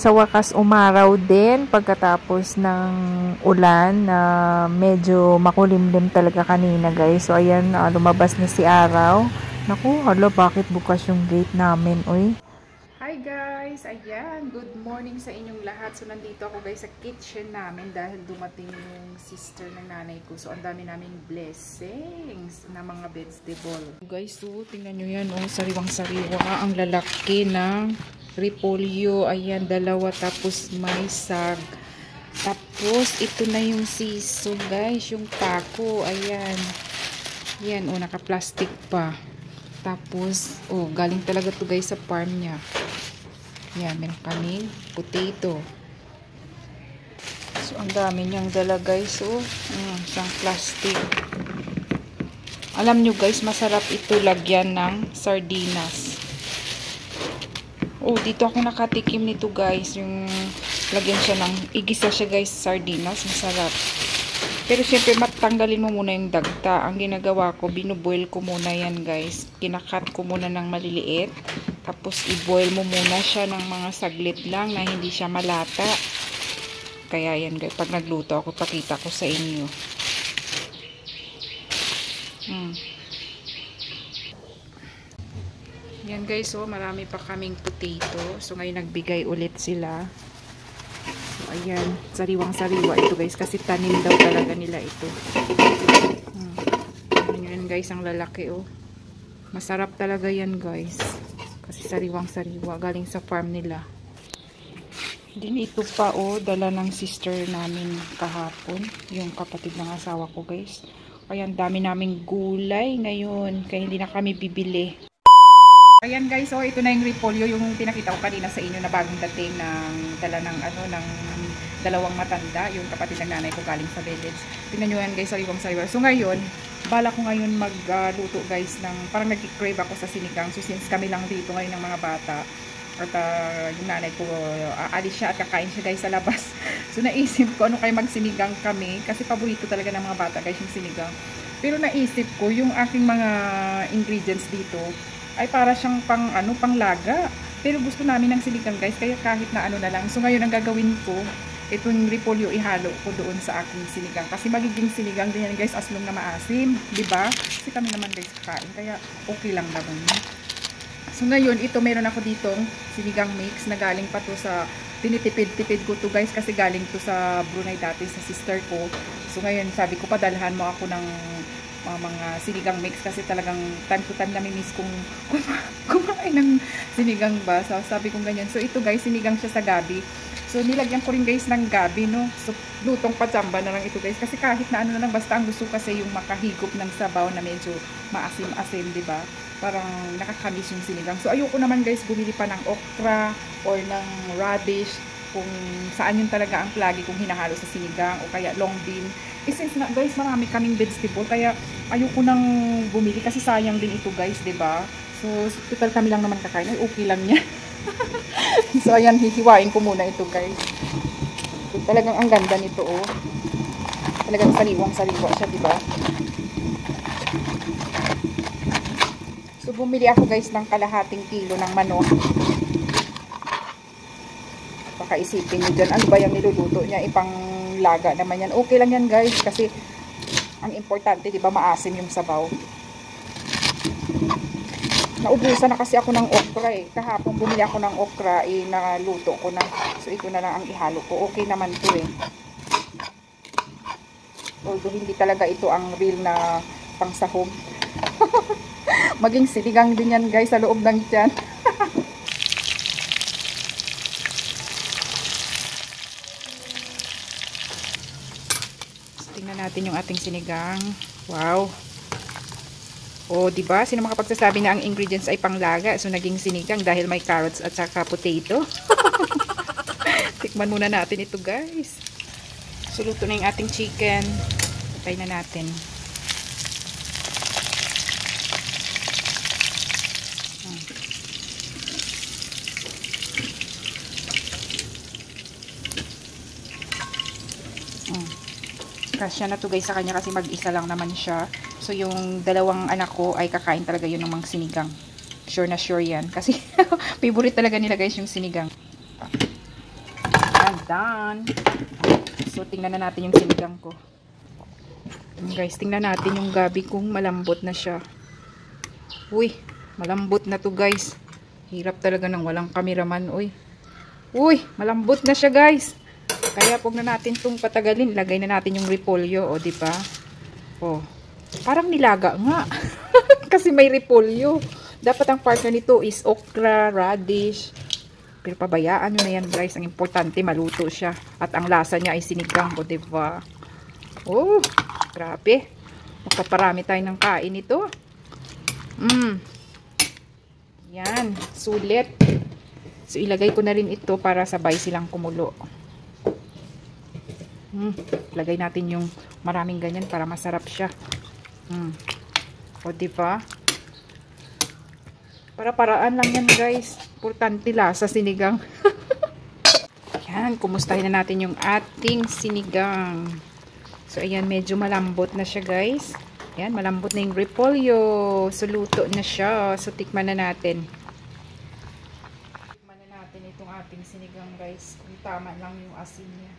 sa wakas umaraw din pagkatapos ng ulan na medyo makulimlim talaga kanina guys. So ayan, lumabas na si araw. Naku, hala, bakit bukas yung gate namin, oy. Hi guys! Ayan, good morning sa inyong lahat. So nandito ako guys sa kitchen namin dahil dumating yung sister ng nanay ko. So ang dami naming blessings na mga vegetable. Guys, so tingnan nyo yan, oh, sariwang-sariwa. Ang lalaki ng repolyo. Ayan, dalawa, tapos may sag. Tapos ito na yung siso guys, yung taco. Ayan. Yan, oh, naka-plastic pa. Tapos, oh, galing talaga to guys sa farm niya. Yan, meron kaming potato. So, ang dami niyang dala guys. Oh, isang plastic. Alam nyo guys, masarap ito lagyan ng sardinas. Oh, dito ako nakatikim nito guys. Yung lagyan siya ng, igisa siya guys, sardinas. Masarap. Pero syempre matanggalin mo muna yung dagta. Ang ginagawa ko, binuboil ko muna yan guys. Kinakat ko muna ng maliliit. Tapos i-boil mo muna siya ng mga saglit lang na hindi siya malata. Kaya yan guys, pag nagluto ako, pakita ko sa inyo. Yan guys, so marami pa kaming potato. So ngayon nagbigay ulit sila. So, ayan, sariwang-sariwa ito guys, kasi tanim daw talaga nila ito. Ayan guys, ang lalaki oh. Masarap talaga yan guys. Kasi sariwang-sariwa, galing sa farm nila. Din ito pa oh, dala ng sister namin kahapon. Yung kapatid ng asawa ko guys. Ayan, dami naming gulay ngayon, kaya hindi na kami bibili. Ayan guys, so ito na yung repolyo, yung pinakita ko kanina sa inyo na bagong dating ng dala ng ano, ng dalawang matanda, yung kapatid ng nanay ko galing sa village. Tingnan nyo yan guys, sariwang-sariwa. So ngayon, bala ko ngayon magluto guys ng, parang nag-crave ako sa sinigang. So since kami lang dito ngayon ng mga bata, at yung nanay ko, aalis siya at kakain siya guys sa labas. So naisip ko, ano kayo magsinigang kami, kasi paborito talaga ng mga bata guys yung sinigang. Pero naisip ko, yung aking mga ingredients dito, ay para siyang pang ano, panglaga. Pero gusto namin ng sinigang guys, kaya kahit na ano na lang. So ngayon ang gagawin ko, itong repolyo ihalo ko doon sa aking sinigang. Kasi magiging sinigang din yan guys, as long na maasim, 'di ba? Kasi kami naman guys kakain, kaya okay lang naman. So ngayon, ito meron ako ditong sinigang mix na galing pa to sa tinitipid-tipid ko to guys, kasi galing to sa Brunei dati sa sister ko. So ngayon, sabi ko padalhan mo ako ng mga sinigang mix, kasi talagang time to time nami-miss kung kumain ng sinigang ba. So sabi kong ganyan. So ito guys, sinigang siya sa gabi. So nilagyan ko rin guys ng gabi, no. So lutong patsamba na lang ito guys, kasi kahit na ano na lang, basta ang gusto kasi yung makahigop ng sabaw na medyo maasim-asim, di ba? Parang nakakamiss yung sinigang. So ayoko naman guys bumili pa ng okra or ng radish, kung saan yun talaga ang lagi kong hinahalo sa sinigang, o kaya long bean. Since na guys, marami kaming vegetable, kaya ayoko nang bumili kasi sayang din ito guys, 'di ba? So total kami lang naman kakain, ay okay lang niya. So ayan, hihiwain ko muna ito guys. So, talagang ang ganda nito oh. Talagang sariwang-sariwa siya, 'di ba? So bumili ako guys ng kalahating kilo ng manok. Baka isipin niyo dyan, ano ba yung niluluto niya, ipang laga naman yan. Okay lang yan guys, kasi ang importante, di ba, maasim yung sabaw. Naubusan na kasi ako ng okra eh. Kahapon bumili ako ng okra, naluto ko na. So ito na lang ang ihalo ko. Okay naman to eh. Although hindi talaga ito ang real na pangsahog. Maging sinigang din yan guys sa loob ng tiyan. Tingnan natin yung ating sinigang. Wow. O, di ba? Sino makapagsasabi na ang ingredients ay panglaga? So naging sinigang dahil may carrots at saka potato. Tikman muna natin ito, guys. So luto na yung ating chicken. Patay na natin. Kasya na to guys sa kanya, kasi mag-isa lang naman siya. So yung dalawang anak ko ay kakain talaga yun ng mga sinigang. Sure na sure yan. Kasi favorite talaga nila guys yung sinigang. done. So, tingnan na natin yung sinigang ko. Guys, tingnan natin yung gabi kung malambot na siya. Uy, malambot na to guys. Hirap talaga ng walang kameraman. Uy, malambot na siya guys. Kaya huwag na natin itong patagalin. Lagay na natin yung repolyo. O, diba? O, parang nilaga nga. Kasi may repolyo. Dapat ang partner nito is okra, radish. Pero pabayaan nyo na yan guys. Ang importante, maluto siya. At ang lasa niya ay sinigang. O, diba? Oh, grabe. Magpaparami tayo ng kain ito. Yan, sulit. So, ilagay ko na rin ito para sabay silang kumulo. Lagay natin yung maraming ganyan para masarap siya. O, diba? Para-paraan lang yan, guys. Importante lasa sinigang. Yan, kumustahin na natin yung ating sinigang. So, ayan, medyo malambot na siya, guys. Yan, malambot na yung repolyo. So, luto na siya. So, tikman na natin. Tikman na natin itong ating sinigang, guys. Kung tama lang yung asin niya.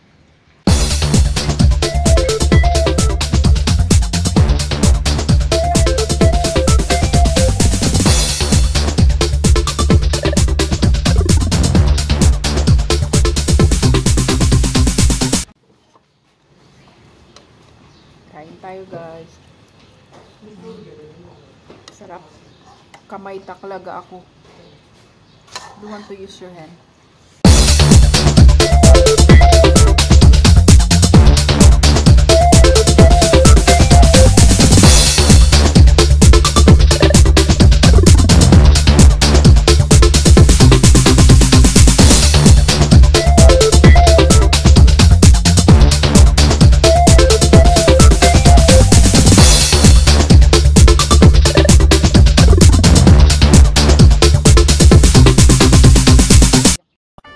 Kain tayo guys. Sarap. Kamay taklaga ako. You want to use your hand?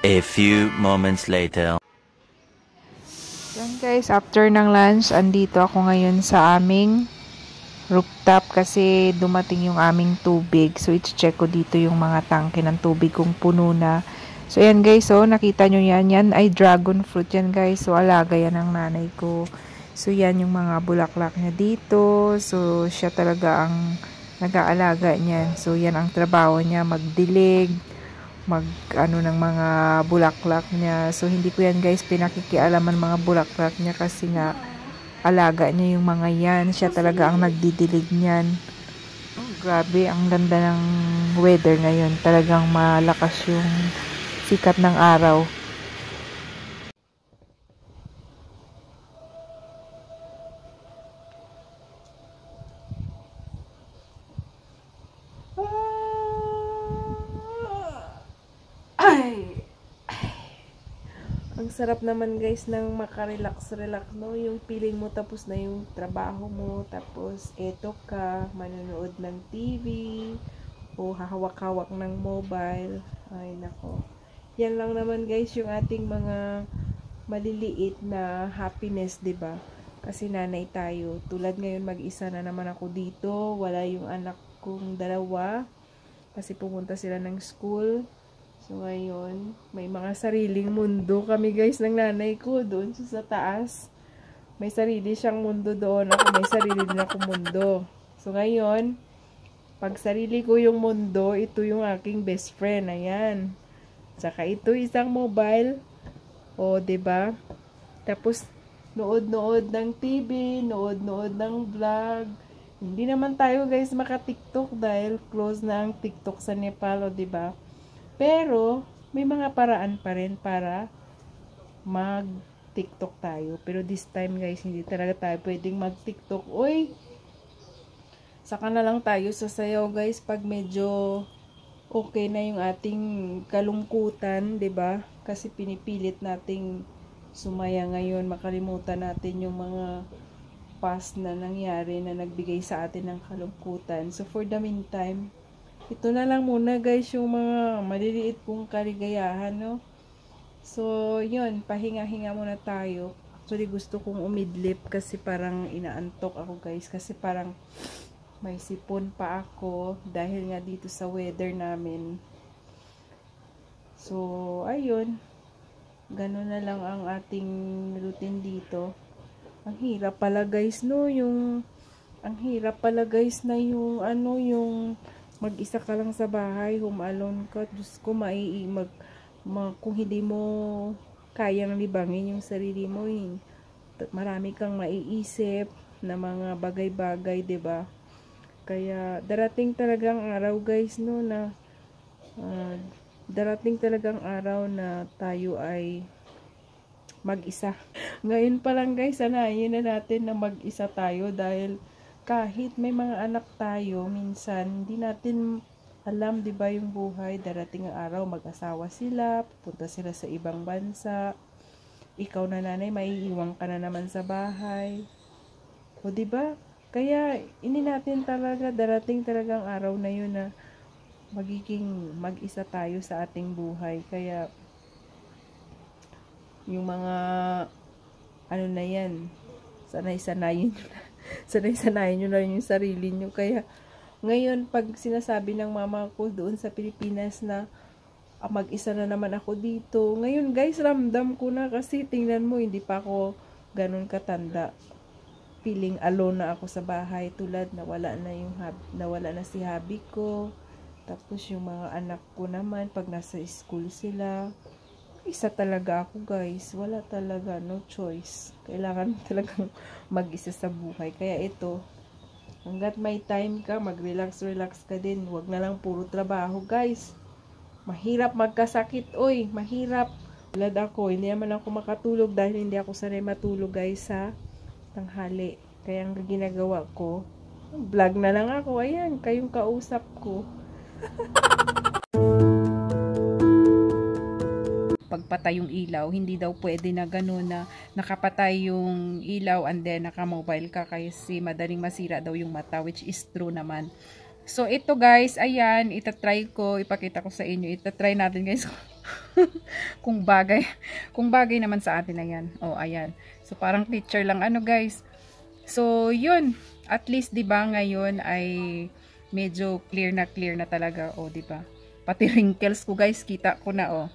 A few moments later. Yan guys, after ng lunch, andito ako ngayon sa aming rooftop kasi dumating yung aming tubig. So, i-check ko dito yung mga tangke ng tubig kung puno na. So, yan guys, so, nakita nyo yan. Yan ay dragon fruit yan guys. So, alaga yan ng nanay ko. So, yan yung mga bulaklak niya dito. So, siya talaga ang nag-aalaga niyan. So, yan ang trabaho niya, magdilig, ng mga bulaklak niya. So, hindi ko yan guys pinakikialaman mga bulaklak niya kasi nga alaga niya yung mga yan. Siya talaga ang nagdidilig niyan. Oh, grabe, ang ganda ng weather ngayon. Talagang malakas yung sikat ng araw. Ang sarap naman guys ng makarelax-relax, no? Yung feeling mo tapos na yung trabaho mo, tapos eto ka, manonood ng TV, o hahawak-hawak ng mobile. Ay nako. Yan lang naman guys yung ating mga maliliit na happiness, 'di ba? Kasi nanay tayo. Tulad ngayon mag-isa na naman ako dito, wala yung anak kong dalawa kasi pumunta sila ng school. So, ngayon, may mga sariling mundo kami guys ng nanay ko doon sa taas. May sarili siyang mundo doon. Ako may sarili din akong mundo. So, ngayon, pag sarili ko yung mundo, ito yung aking best friend. Ayan. Tsaka ito isang mobile. O, diba? Tapos, nood-nood ng TV, nood-nood ng vlog. Hindi naman tayo guys maka-TikTok dahil close na ang TikTok sa Nepal, o, diba? Pero, may mga paraan pa rin para mag-TikTok tayo. Pero this time guys, hindi talaga tayo pwedeng mag-TikTok. Uy! Saka na lang tayo sasayaw guys pag medyo okay na yung ating kalungkutan, 'di ba? Kasi pinipilit nating sumaya ngayon, makalimutan natin yung mga past na nangyari na nagbigay sa atin ng kalungkutan. So, for the meantime, ito na lang muna guys yung mga maliliit kong kaligayahan, no? So, yun, pahinga-hinga muna tayo. Actually, gusto kong umidlip kasi parang inaantok ako guys. Kasi parang may sipon pa ako dahil nga dito sa weather namin. So, ayun. Gano'n na lang ang ating routine dito. Ang hirap pala guys, no? Ang hirap pala guys na yung, ano, yung mag-isa ka lang sa bahay, home alone ka. Diyos ko, kung hindi mo kayang libangin yung sarili mo, marami kang maiisip na mga bagay-bagay, 'di ba? Kaya darating talagang araw guys, no, na darating talagang araw na tayo ay mag-isa. Ngayon pa lang guys, sanayin na natin na mag-isa tayo dahil kahit may mga anak tayo, minsan hindi natin alam, 'di ba, yung buhay. Darating ang araw, mag-asawa sila, pupunta sila sa ibang bansa. Ikaw na nanay, maiiwan ka na naman sa bahay. O 'di ba? Kaya hindi natin talaga, darating talagang araw na 'yun na magiging mag-isa tayo sa ating buhay. Kaya yung mga ano na 'yan, sanay-sanayin nyo na. Sanay-sanayin nyo na yung sarili nyo. Kaya ngayon, pag sinasabi ng mama ko doon sa Pilipinas na mag-isa na naman ako dito, ngayon guys, ramdam ko na kasi tingnan mo, hindi pa ako ganun katanda. Feeling alone na ako sa bahay, tulad nawala na si hubby ko. Tapos yung mga anak ko naman, pag nasa school sila, isa talaga ako guys. Wala talaga, no choice. Kailangan talagang mag-isa sa buhay. Kaya ito, hanggat may time ka, mag-relax ka din. Huwag na lang puro trabaho, guys. Mahirap magkasakit, oy, mahirap. Tulad ako, hindi naman ako makatulog dahil hindi ako sanay matulog, guys, sa tanghali. Kaya ang ginagawa ko, vlog na lang ako. Ayan, kayong kausap ko. Pagpatay yung ilaw, hindi daw pwede na gano'n na nakapatay yung ilaw and then naka-mobile ka kasi madaling masira daw yung mata, which is true naman. So ito guys, ayan, itatry ko, ipakita ko sa inyo, itatry natin guys kung bagay naman sa atin na yan. Oh, ayan. So parang picture lang ano guys. So yun, at least 'di ba ngayon ay medyo clear na talaga, oh 'di ba? Pati wrinkles ko guys, kita ko na oh.